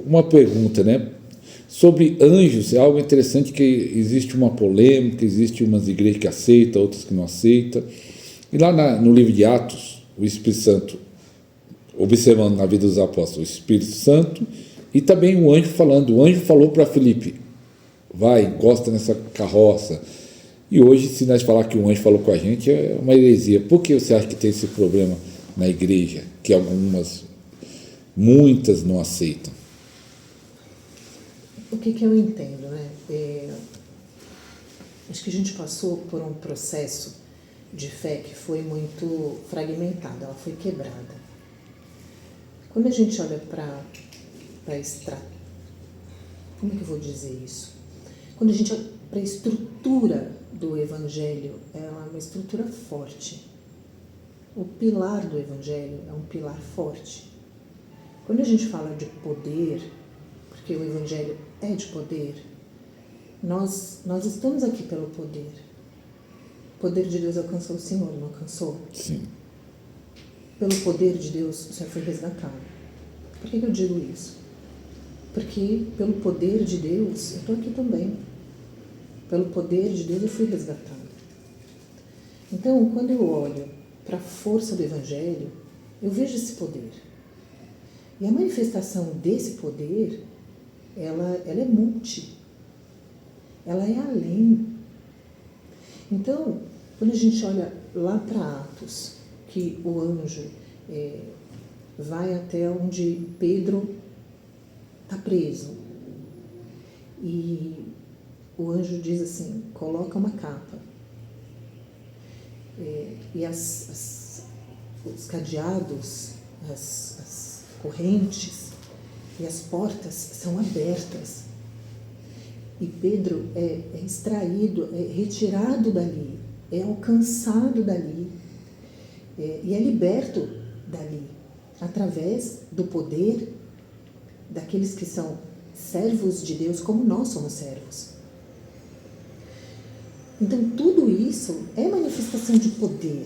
Uma pergunta, né? Sobre anjos, é algo interessante que existe uma polêmica, existe umas igrejas que aceitam, outras que não aceitam. E lá no livro de Atos, o Espírito Santo, observando na vida dos apóstolos, o Espírito Santo e também o anjo falando. O anjo falou para Filipe, vai, encosta nessa carroça. E hoje, se nós falar que o anjo falou com a gente, é uma heresia. Por que você acha que tem esse problema na igreja, que muitas não aceitam? O que eu entendo, né? Acho que a gente passou por um processo de fé que foi muito fragmentado, ela foi quebrada. Quando a gente olha para como é que eu vou dizer isso? Quando a gente olha para a estrutura do Evangelho, ela é uma estrutura forte. O pilar do Evangelho é um pilar forte. Quando a gente fala de poder, porque o Evangelho é de poder, nós estamos aqui pelo poder. O poder de Deus alcançou o Senhor, não alcançou? Sim. Pelo poder de Deus, o Senhor foi resgatado. Por que eu digo isso? Porque pelo poder de Deus, eu estou aqui também. Pelo poder de Deus, eu fui resgatado. Então, quando eu olho para a força do Evangelho, eu vejo esse poder. E a manifestação desse poder, ela é multi. Ela é além. Então, quando a gente olha lá para Atos, que o anjo vai até onde Pedro está preso. E o anjo diz assim, coloca uma capa. E os cadeados, as correntes e as portas são abertas. E Pedro é extraído, é retirado dali, é alcançado dali, e é liberto dali, através do poder daqueles que são servos de Deus, como nós somos servos. Então, tudo isso é manifestação de poder.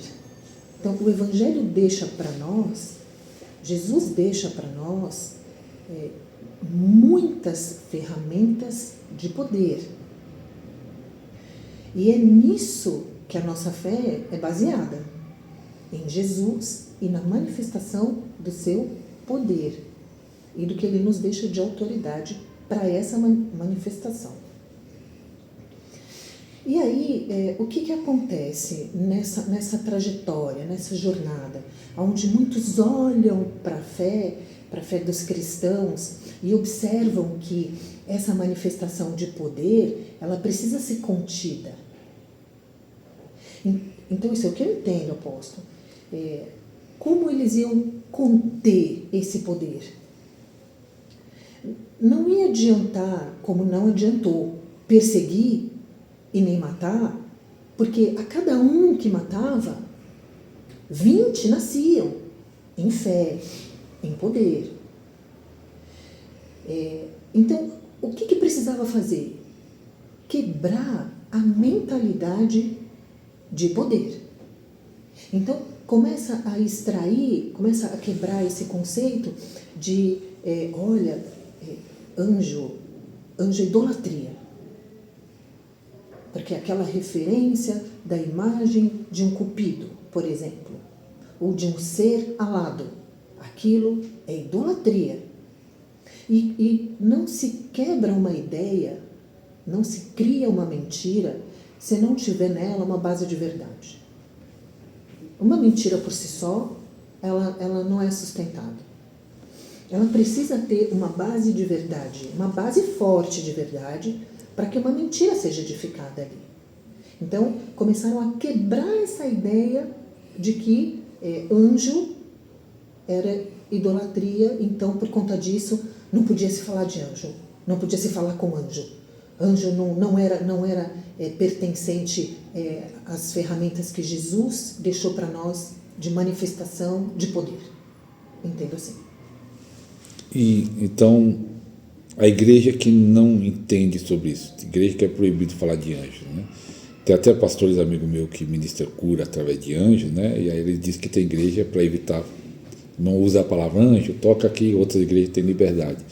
Então, o Evangelho deixa para nós, Jesus deixa para nós muitas ferramentas de poder. E é nisso que a nossa fé é baseada, em Jesus e na manifestação do seu poder e do que ele nos deixa de autoridade para essa manifestação. E aí, o que acontece nessa trajetória, nessa jornada, onde muitos olham para a fé dos cristãos e observam que essa manifestação de poder, ela precisa ser contida. Então, isso é o que eu entendo, apóstolo. Como eles iam conter esse poder? Não ia adiantar, como não adiantou, perseguir e nem matar, porque a cada um que matava, 20 nasciam em fé, em poder. Então, o que precisava fazer? Quebrar a mentalidade de poder. Então, começa a extrair, começa a quebrar esse conceito de, anjo é idolatria. Porque aquela referência da imagem de um cupido, por exemplo, ou de um ser alado, aquilo é idolatria. E não se quebra uma ideia, não se cria uma mentira, se não tiver nela uma base de verdade. Uma mentira por si só, ela não é sustentável. Ela precisa ter uma base de verdade, uma base forte de verdade, para que uma mentira seja edificada ali. Então, começaram a quebrar essa ideia de que anjo era idolatria, então, por conta disso, não podia se falar de anjo, não podia se falar com anjo. Anjo não era pertencente às ferramentas que Jesus deixou para nós de manifestação de poder. Entendo assim. E, então, a igreja que não entende sobre isso, a igreja que é proibido falar de anjo, né? Tem até pastores amigos meus que ministram cura através de anjo, né? E aí ele diz que tem igreja para evitar não usa a palavra anjo, toca aqui, outras igrejas têm liberdade.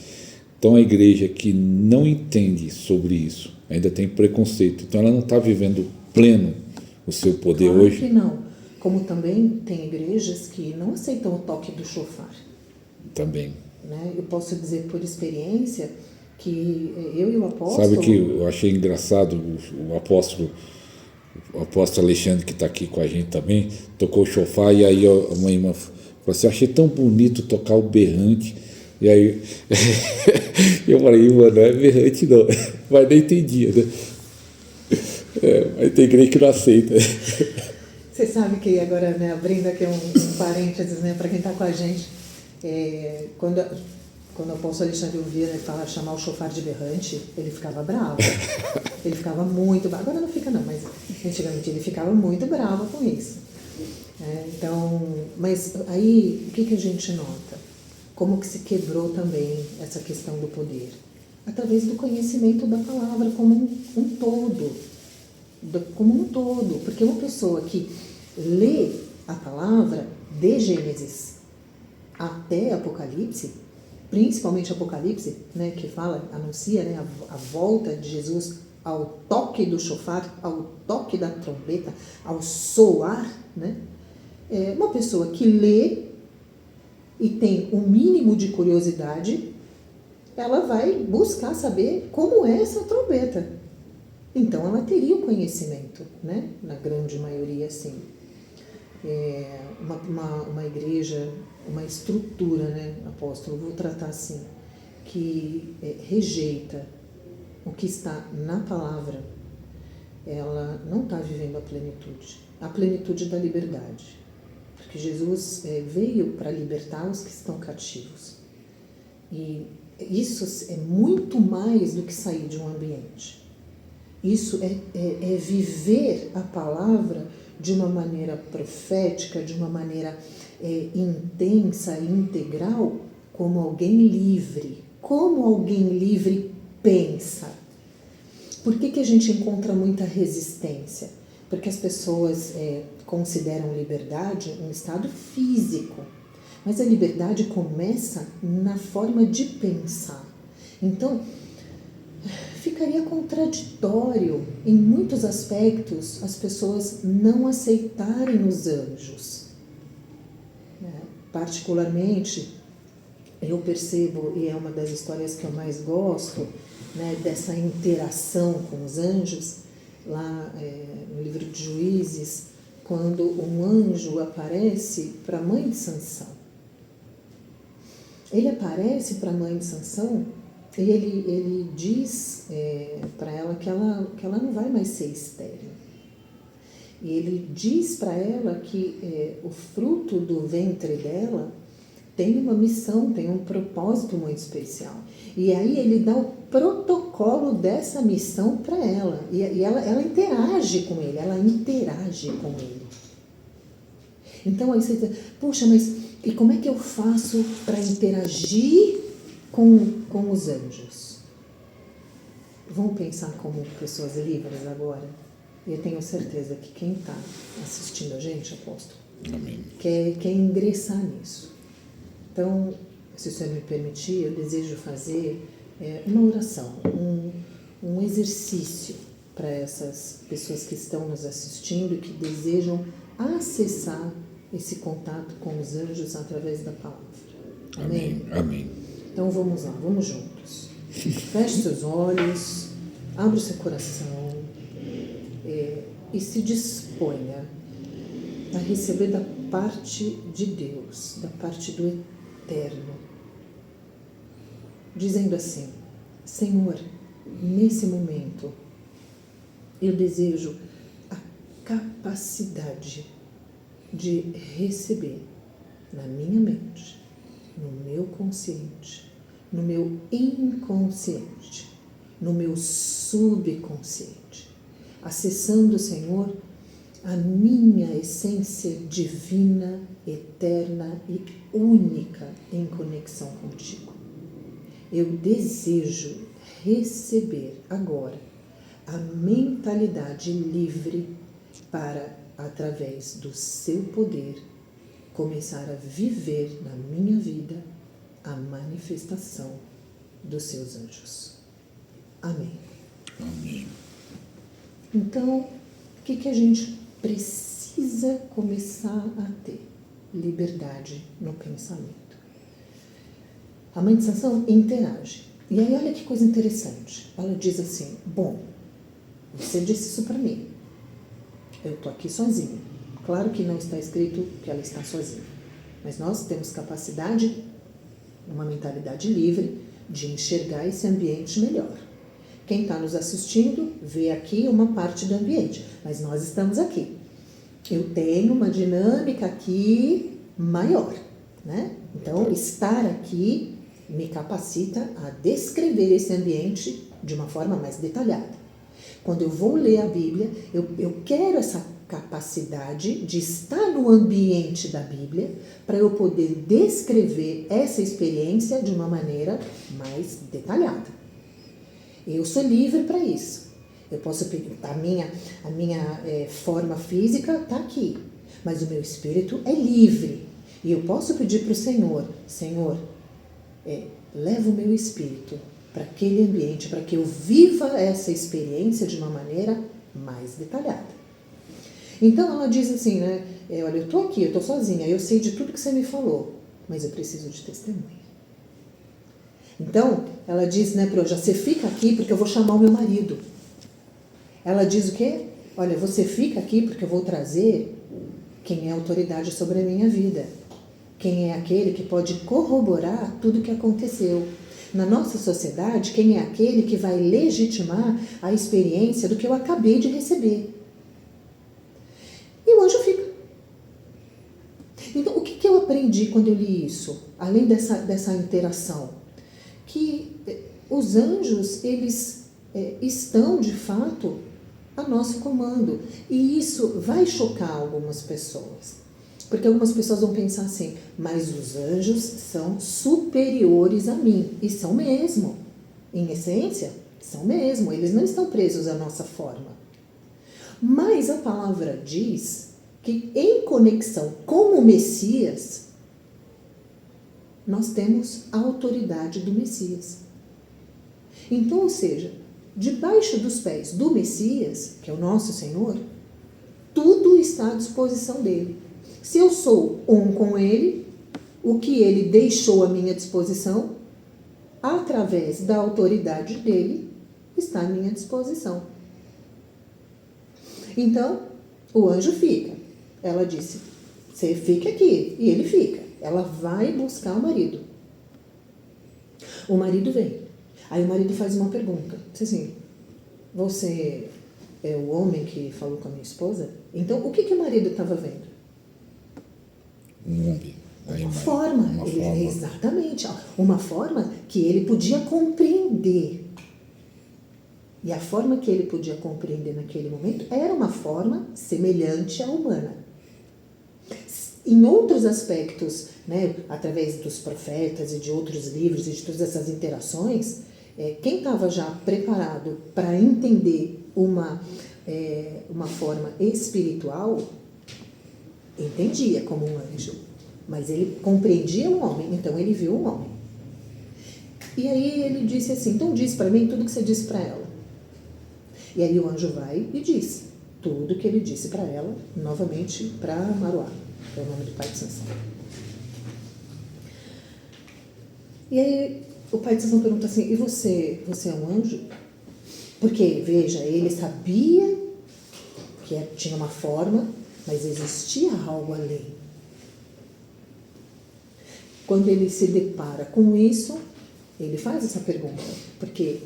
Então a igreja que não entende sobre isso, ainda tem preconceito, então ela não está vivendo pleno o seu poder claro hoje. Que não. Como também tem igrejas que não aceitam o toque do shofar. Também. Né? Eu posso dizer por experiência que eu e o apóstolo... Sabe que eu achei engraçado o apóstolo Alexandre, que está aqui com a gente também, tocou o shofar, e aí uma irmã falou assim, eu achei tão bonito tocar o berrante, e aí eu falei, irmã, não é berrante não, mas nem entendia, né? Mas tem igreja que não aceita. Você sabe que agora, né, abrindo aqui um parênteses, né, para quem está com a gente, quando o apóstolo Alexandre ouvia, né, chamar o shofar de berrante, ele ficava bravo. Ele ficava muito bravo. Agora não fica não, mas antigamente ele ficava muito bravo com isso. Então, mas aí o que a gente nota? Como que se quebrou também essa questão do poder? Através do conhecimento da palavra como um todo. Como um todo. Porque uma pessoa que lê a palavra de Gênesis até Apocalipse, principalmente Apocalipse, né, que anuncia, né, a volta de Jesus ao toque do shofar, ao toque da trombeta, ao soar, né? Uma pessoa que lê e tem um mínimo de curiosidade, ela vai buscar saber como é essa trombeta. Então, ela teria o conhecimento, né? Na grande maioria, sim. Uma igreja, uma estrutura, né, apóstolo, vou tratar assim, que rejeita o que está na palavra, ela não está vivendo a plenitude da liberdade. Porque Jesus veio para libertar os que estão cativos. E isso é muito mais do que sair de um ambiente. Isso é viver a palavra de uma maneira profética, de uma maneira intensa e integral, como alguém livre. Como alguém livre pensa. Por que a gente encontra muita resistência? Porque as pessoas consideram liberdade um estado físico. Mas a liberdade começa na forma de pensar. Então, ficaria contraditório, em muitos aspectos, as pessoas não aceitarem os anjos. Particularmente, eu percebo, e é uma das histórias que eu mais gosto, né, dessa interação com os anjos, lá no livro de Juízes, quando um anjo aparece para a mãe de Sansão. Ele aparece para a mãe de Sansão e ele diz para ela que ela não vai mais ser estéril. E ele diz para ela que o fruto do ventre dela tem uma missão, tem um propósito muito especial. E aí ele dá o protocolo dessa missão para ela. E ela interage com ele, Então aí você diz, puxa, mas e como é que eu faço para interagir com os anjos? Vamos pensar como pessoas livres agora? Eu tenho certeza que quem está assistindo a gente, apóstolo, Amém. Quer ingressar nisso. Então, se o Senhor me permitir, eu desejo fazer uma oração, um exercício para essas pessoas que estão nos assistindo e que desejam acessar esse contato com os anjos através da palavra. Amém? Amém. Então vamos lá, vamos juntos. Feche seus olhos, abra o seu coração e se disponha a receber da parte de Deus, da parte do Eterno, dizendo assim: Senhor, nesse momento eu desejo a capacidade de receber na minha mente, no meu consciente, no meu inconsciente, no meu subconsciente, acessando, Senhor, a minha essência divina, eterna e única em conexão contigo. Eu desejo receber agora a mentalidade livre para, através do seu poder, começar a viver na minha vida a manifestação dos seus anjos. Amém. Amém. Então, o que a gente precisa começar a ter? Liberdade no pensamento. A mãe de Sansão interage. E aí, olha que coisa interessante. Ela diz assim, bom, você disse isso para mim. Eu estou aqui sozinha. Claro que não está escrito que ela está sozinha. Mas nós temos capacidade, uma mentalidade livre, de enxergar esse ambiente melhor. Quem está nos assistindo vê aqui uma parte do ambiente, mas nós estamos aqui. Eu tenho uma dinâmica aqui maior, né? Então, estar aqui me capacita a descrever esse ambiente de uma forma mais detalhada. Quando eu vou ler a Bíblia, eu quero essa capacidade de estar no ambiente da Bíblia para eu poder descrever essa experiência de uma maneira mais detalhada. Eu sou livre para isso. Eu posso pedir, a minha forma física está aqui, mas o meu espírito é livre. E eu posso pedir para o Senhor, Senhor, leva o meu espírito para aquele ambiente, para que eu viva essa experiência de uma maneira mais detalhada. Então ela diz assim, né? Olha, eu estou aqui, eu estou sozinha, eu sei de tudo que você me falou, mas eu preciso de testemunha. Então, ela diz, né, para eu, você fica aqui porque eu vou chamar o meu marido. Ela diz o quê? Olha, você fica aqui porque eu vou trazer quem é autoridade sobre a minha vida. Quem é aquele que pode corroborar tudo o que aconteceu. Na nossa sociedade, quem é aquele que vai legitimar a experiência do que eu acabei de receber. E o anjo fica. Então, o que eu aprendi quando eu li isso? Além dessa interação. Que os anjos, eles estão, de fato, a nosso comando. E isso vai chocar algumas pessoas. Porque algumas pessoas vão pensar assim, mas os anjos são superiores a mim. E são mesmo. Em essência, são mesmo. Eles não estão presos à nossa forma. Mas a palavra diz que em conexão com o Messias, nós temos a autoridade do Messias. Então, ou seja, debaixo dos pés do Messias, que é o nosso Senhor, tudo está à disposição dele. Se eu sou um com ele, o que ele deixou à minha disposição, através da autoridade dele, está à minha disposição. Então, o anjo fica. Ela disse, você fica aqui. E ele fica. Ela vai buscar o marido. O marido vem. Aí o marido faz uma pergunta. Diz assim, você é o homem que falou com a minha esposa? Então, o que o marido estava vendo? Um homem. Uma forma. Exatamente. Uma forma que ele podia compreender. E a forma que ele podia compreender naquele momento era uma forma semelhante à humana. Em outros aspectos, né, através dos profetas e de outros livros e de todas essas interações, quem estava já preparado para entender uma forma espiritual, entendia como um anjo, mas ele compreendia um homem, então ele viu um homem. E aí ele disse assim, então diz para mim tudo que você disse para ela. E aí o anjo vai e diz tudo que ele disse para ela, novamente para Maruá, que é o nome do pai de Sansão. E aí o pai de Sansão pergunta assim, e você é um anjo? Porque, veja, ele sabia que tinha uma forma, mas existia algo além. Quando ele se depara com isso, ele faz essa pergunta, porque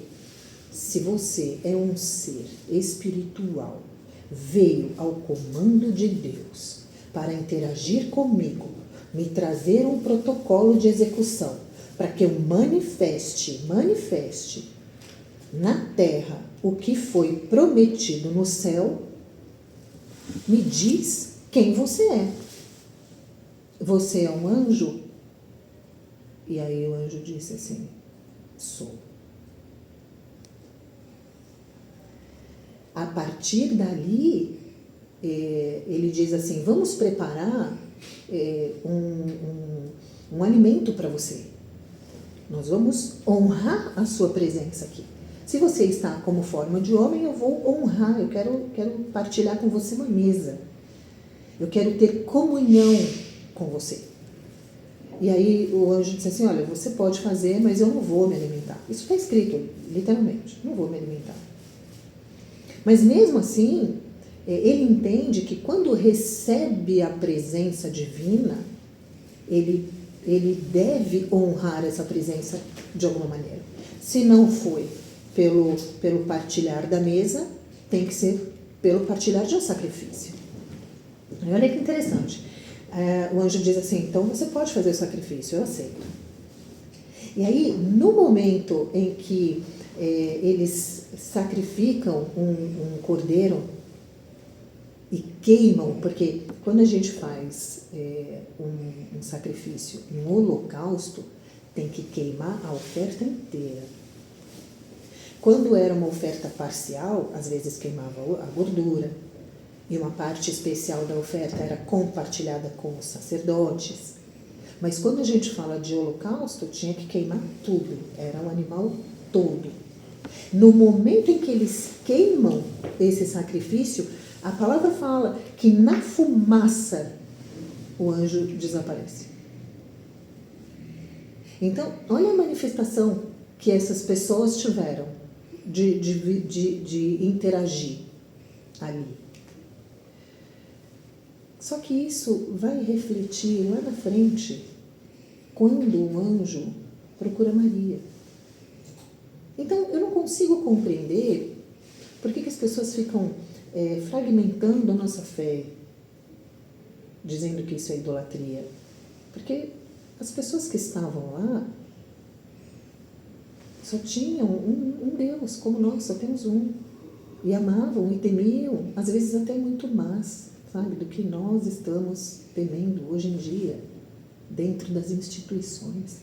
se você é um ser espiritual, veio ao comando de Deus para interagir comigo, me trazer um protocolo de execução, para que eu manifeste na terra o que foi prometido no céu, me diz quem você é. Você é um anjo? E aí o anjo disse assim, sou. A partir dali, ele diz assim, vamos preparar um alimento para você. Nós vamos honrar a sua presença aqui. Se você está como forma de homem, eu vou honrar, eu quero partilhar com você uma mesa. Eu quero ter comunhão com você. E aí o anjo disse assim, olha, você pode fazer, mas eu não vou me alimentar. Isso está escrito, literalmente, não vou me alimentar. Mas mesmo assim, ele entende que quando recebe a presença divina, ele deve honrar essa presença de alguma maneira. Se não foi pelo partilhar da mesa, tem que ser pelo partilhar de um sacrifício. Olha que interessante. O anjo diz assim, então você pode fazer o sacrifício, eu aceito. E aí, no momento em que eles sacrificam um cordeiro e queimam, porque quando a gente faz um sacrifício, um holocausto, tem que queimar a oferta inteira. Quando era uma oferta parcial, às vezes queimava a gordura, e uma parte especial da oferta era compartilhada com os sacerdotes. Mas quando a gente fala de holocausto, tinha que queimar tudo, era o animal todo. No momento em que eles queimam esse sacrifício, a palavra fala que na fumaça o anjo desaparece. Então, olha a manifestação que essas pessoas tiveram de interagir ali. Só que isso vai refletir lá na frente, quando o anjo procura Maria. Então, eu não consigo compreender por que as pessoas ficam fragmentando a nossa fé, dizendo que isso é idolatria. Porque as pessoas que estavam lá só tinham um Deus, como nós, só temos um. E amavam e temiam, às vezes até muito mais, sabe, do que nós estamos temendo hoje em dia, dentro das instituições.